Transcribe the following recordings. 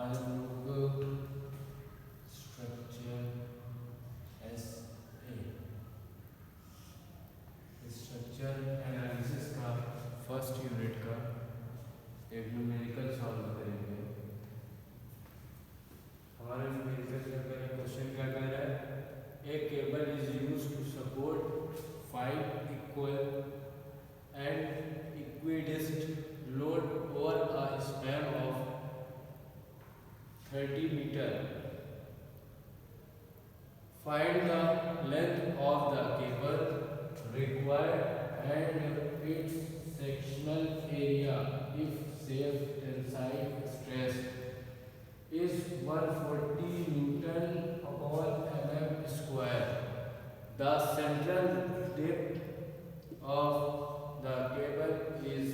आलोक structure structure analysis का first unit का एक न्यूमेरिकल सॉल्व करेंगे। हमारा न्यूमेरिकल का क्वेश्चन क्या कह रहा है, a cable is used to support 5 equal and equidistant load over a span of 30 meter. Find the length of the cable required and its sectional area if safe tensile stress is 140 Newton upon mm square. The central depth of the cable is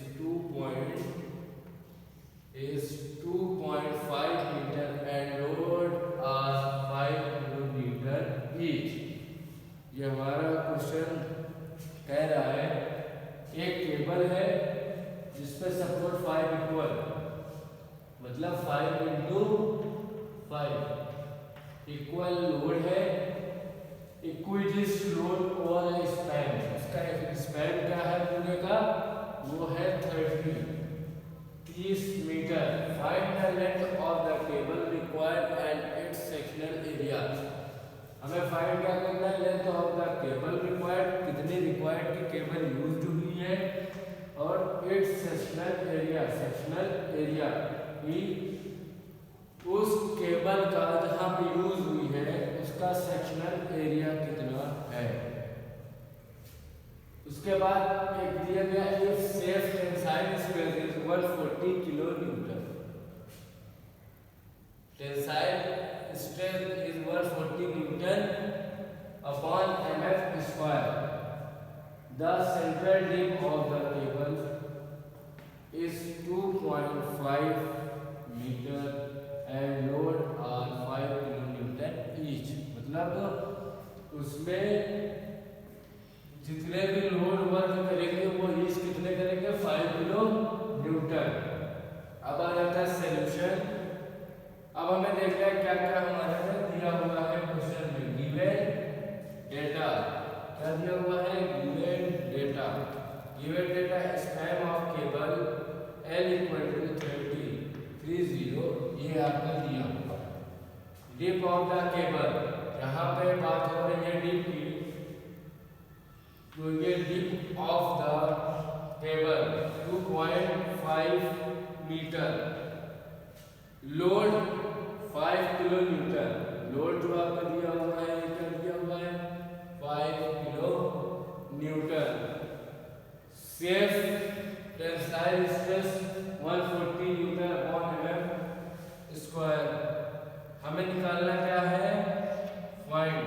2.5 meter and load are 5 kilonewton each. ये हमारा question कह रहा है एक cable है जिसपे support 5 equal मतलब 5 into 5 equal load है, इक्विडिस्टेंट लोड ओवर स्पैन। इसका स्पैन क्या है पूरे का, वो है 30 metre. Find the length of the cable required and its sectional area. हमें फाइंड क्या करना है, length of the cable required, कितनी रिक्वायर्ड की केबल यूज्ड हुई है, और इट्स सेक्शनल एरिया की उस केबल का जहां पे यूज हुई है उसका सेक्शनल एरिया कितना है। उसके बाद एक दिया गया if safe tensile stress is 140 kilo newton. Tensile stress is 140 newton upon mf स्क्वायर। The central depth of the cable is 2.5 metre and load are 5 kilo newton each. मतलब उसमें जितने भी लोड वर्क करेंगे वो ईच कितने करेंगे, 5 किलो न्यूटन। अब आ जाता है सॉल्यूशन। अब हमें देखना है क्या क्या हमारे दिया हुआ है क्वेश्चन में। गिवन डेटा क्या दिया हुआ है, given data span of cable L equal to 30 ये आपका दिया हुआ है। डिप ऑफ द केबल, यहाँ पे बात हो रही है डिप की, तो ये dip of the cable 2.5 metre, load 5 kilo newton. Load जो आपका दिया हुआ है ये क्या दिया हुआ है, 5 kilo Newton. Safe tensile stress 140 newton upon mm square. हमें निकालना क्या है, फाइंड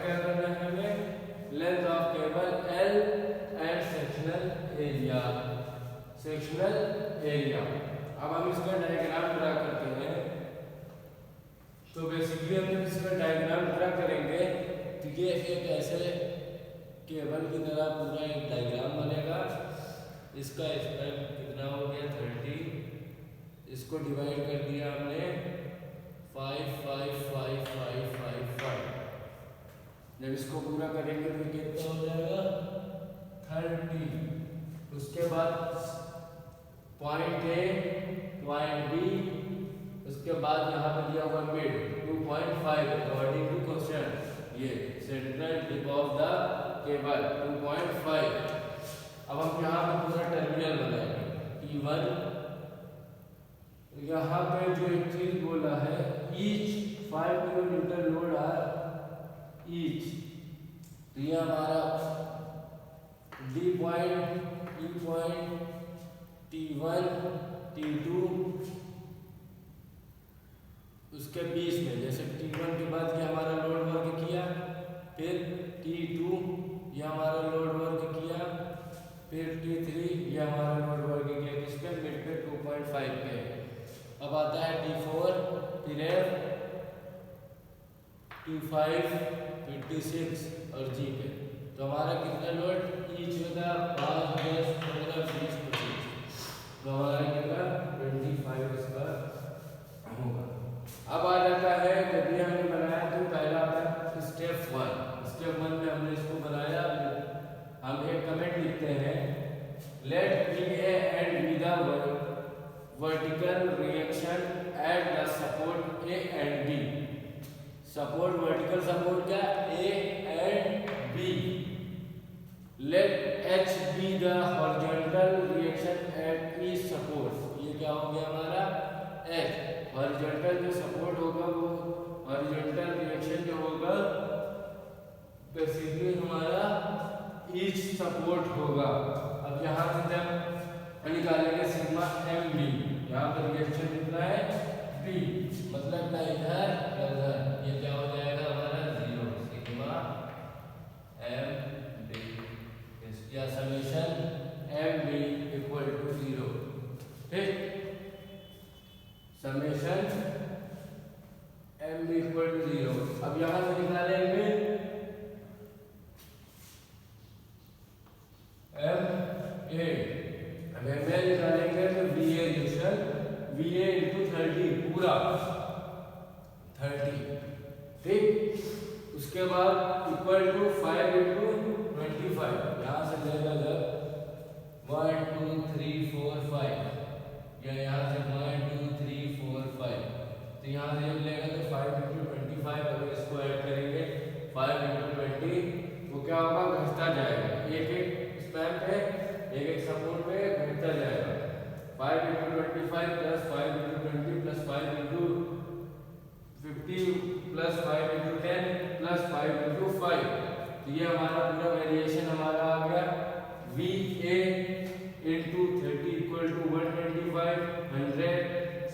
क्या करना है हमें, length of cable L and sectional area. अब हम इसका डायग्राम ड्रा करते हैं। तो बेसिकली हम इसका डायग्राम ड्रा करेंगे तो ये एक ऐसे केबल की तरह पूरा एक डायग्राम बनेगा। इसका स्पैन कितना हो गया, 30। इसको डिवाइड कर दिया हमने 5 5 5 5 5 5। जब इसको पूरा करेंगे तो कितना हो जाएगा, 30। उसके बाद पॉइंट ए पॉइंट बी, उसके बाद यहाँ पे दिया हुआ मिड 2.5 अकॉर्डिंग टू क्वेश्चन। ये central dip of the cable 2.5। अब हम यहाँ पे पूरा टर्मिनल बनाएंगे T1। यहाँ पे जो एक चीज बोला है, each 5 kilo newton load are each, तो ये हमारा D point, E point, T1 T2 उसके बीच में, जैसे T1 के बाद ये हमारा लोड वर्क किया, फिर T2 ये हमारा लोड वर्क किया, फिर T3 ये हमारा लोड वर्क किया, किस पे, मिड पे 2.5 पे। अब आता है T4, फिर T5, फिर T6 और G पे। तो हमारा कितना लोड ईच होगा, 5 10 15 20 25। तो हमारा कितना 25 इसका vertical reaction at the support A and B. Support vertical support क्या A and B. Let H be the horizontal reaction at each support. ये क्या हो गया हमारा H. horizontal जो support होगा वो horizontal reaction जो होगा बेसिकली हमारा each support होगा. अब यहाँ से जब निकालेंगे सिग्मा एम बी, यहाँ पर रिएक्शन कितना है बी, मतलब ना इधर ना उधर, ये क्या हो जाएगा हमारा जीरो. सिग्मा एम बी या summation M B equal to zero. ठीक, summation M B equal to zero. अब यहाँ से निकालेंगे एम ए, अगर मैं निकालेंगे तो V A reaction we A into 30 पूरा 30. ठीक, उसके बाद इक्वल टू 5 इंटू 25. यहाँ से लेगा जब 1 2 3 4 5 या यहाँ से 1 2 3 4 5, तो यहाँ से जब लेगा तो 5 इंटू 25. अगर इसको ऐड करेंगे 5 इंटू 20 वो क्या होगा घटता जाएगा. एक एक स्पैन पे एक एक सपोर्ट पे घटता जाएगा. 5 into 25 plus 5 into 20 plus 5 into 50 plus 5 into 10 plus 5 into 5. तो ये हमारा पूरा वेरिएशन हमारा आ गया V A into 30 equal to 125 100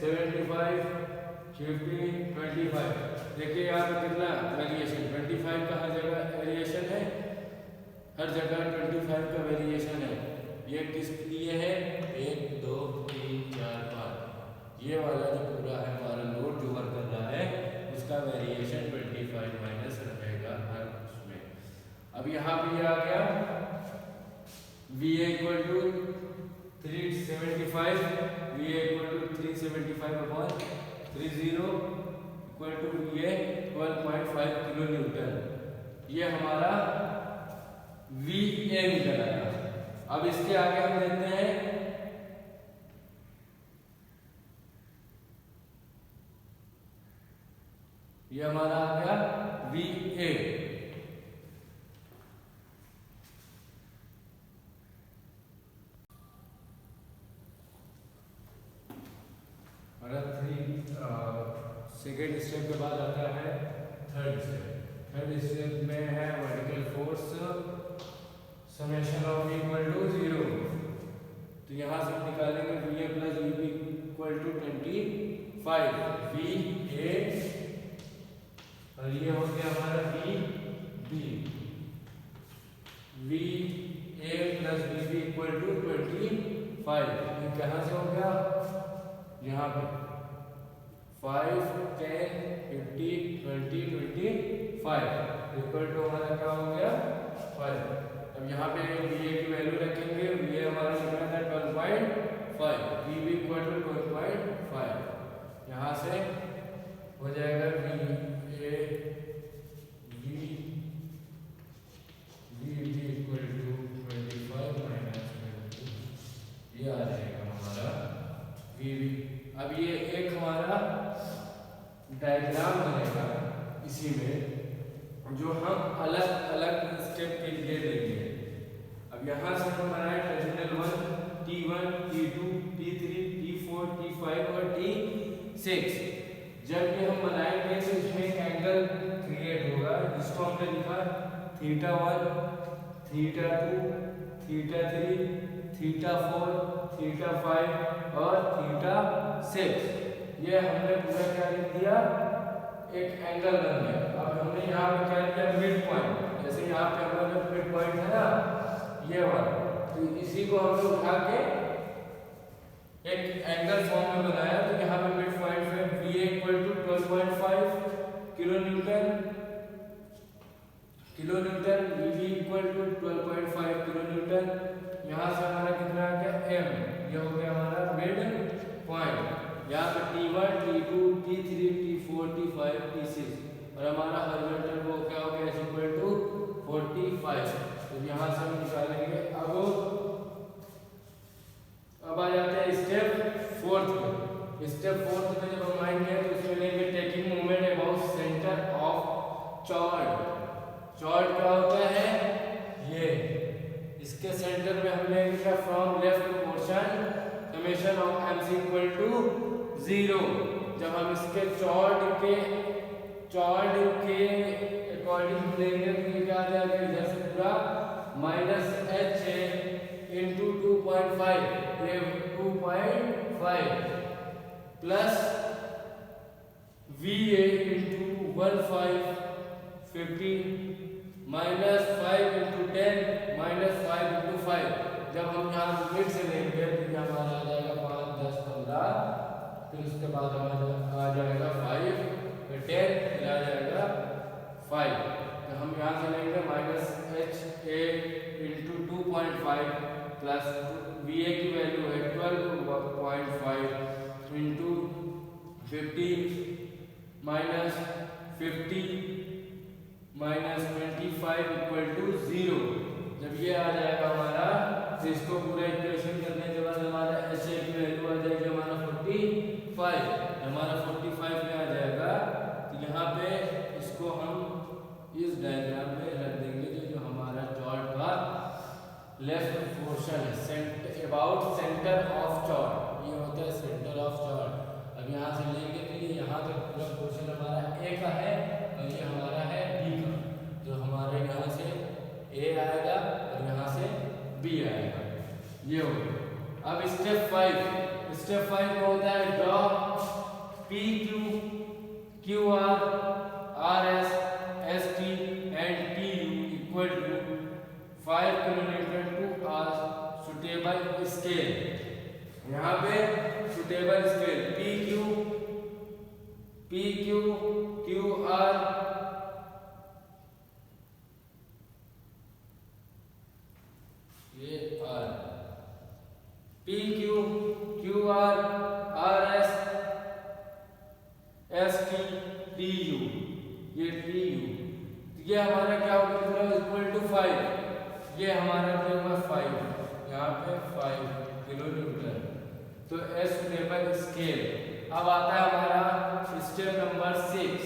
75 50 25. देखिए यहाँ पे कितना वेरिएशन 25 का हर जगह वेरिएशन है, हर जगह 25 का वेरिएशन है. ये किस लिए है 1 2 3 4 5, ये वाला जो पूरा है हमारा लोड जो वर्क कर रहा है उसका वेरिएशन 25 माइनस रहेगा हर उसमें. अब यहाँ पे ये आ गया V A equal to 375, V A equal to 375 upon 30 equal to V A 12.5 kilo newton. ये हमारा वी ए निकल आया. अब इसके आगे हम देखते हैं ये हमारा आ गया वी ए. सेकेंड स्टेप के बाद आता है थर्ड स्टेप. थर्ड स्टेप में है vertical force summation of equal to 0. तो यहाँ से निकालेंगे V A plus V B equal to 25. V A और ये हो गया हमारा V B. V A plus V B equal to 25. ये कहाँ से हो गया यहाँ पे 5 10 50 20 25 इक्वल टू हमारा क्या हो गया 5. अब यहाँ पे वी ए की वैल्यू रखेंगे. वी ए हमारा निकला था 12.5, वी बी इक्वल टू 12.5. यहाँ से हो जाएगा V A V B equal to 25 minus 20, ये आ जाएगा हमारा वी बी. अब ये एक हमारा डायग्राम बनेगा इसी में जो हम अलग अलग स्टेप के लिए देंगे. अब यहाँ से हम बनाए terminal 1 T1 T2 T3 T4 T5 और T6. जब ये हम बनाएंगे तो इसमें एक एंगल क्रिएट होगा जिसको हमने लिखा θ1 θ2 θ3 θ4 θ5 और θ6. ये हमने पूरा क्या लिख दिया एक एंगल बन गया. अब हमने यहाँ पे क्या किया मिड पॉइंट. जैसे यहाँ पे हमारा मिड पॉइंट है ना ये वाला, तो इसी को हम लोग उठा के एक एंगल फॉर्म में बनाया. तो यहाँ पे मिड पॉइंट में V A equal to 12.5 kilo newton V B equal to 12.5 kilo newton. यहाँ से हमारा कितना आ गया एम, ये हो गया हमारा मिड पॉइंट. यहाँ पे T1 T2 T3 T4 T5 T6 और हमारा हॉरिजॉन्टल वो क्या हो गया इक्वल टू 45. तो यहाँ से हम निकालेंगे. अब आ जाते हैं स्टेप फोर्थ. सेंटर में हम लेंगे क्या, from left portion summation of M C equal to 0। जब हम इसके चॉर्ड के अकॉर्डिंग लेंगे तो ये क्या आ जाएगा, इधर से पूरा माइनस एच है इंटू 2.5, ये 2.5 plus V A into 1550 minus 5 into 10 minus 5 into 5। जब हम यहाँ मिड से लेंगे तो ये हमारा आ जाएगा 5, 10, 15, फिर उसके बाद हमारा आ जाएगा 5, फिर 10, फिर आ जाएगा 5। तो हम यहाँ से लेंगे minus H A into 2.5 plus V A की वैल्यू है 12.5 into 50 minus 50 minus 25 equal to 0। जब ये आ जाएगा हमारा, तो इसको पूरा इक्वेशन करने के बाद हमारा एच ए की वैल्यू आ जाएगी हमारा 45, हमारा 45 में आ जाएगा। तो यहाँ पे इसको हम इस डायग्राम में रख देंगे जो हमारा चॉर्ट का लेफ्ट पोर्शन है, अबाउट सेंटर ऑफ चॉर्ट, ये होता है सेंटर ऑफ चॉर्ट। अब यहाँ से लेंगे तो ये यहाँ तक पूरा पोर्शन हमारा ए का है और ये हमारा है बी का, तो हमारे यहाँ से ए आएगा और यहाँ से बी आएगा, ये हो गया। अब स्टेप 5 में होता है draw P Q Q R R S S T and T U equal to 5 kilometre to R suitable scale. यहाँ पे suitable scale P Q Q R ये R P Q R R S S T T U, ये T U, ये हमारा क्या होगा equal to 5, ये हमारा क्या होगा 5, यहाँ पे 5 किलोमीटर। तो एस सुटेबल स्केल। अब आता है हमारा स्टेप नंबर 6।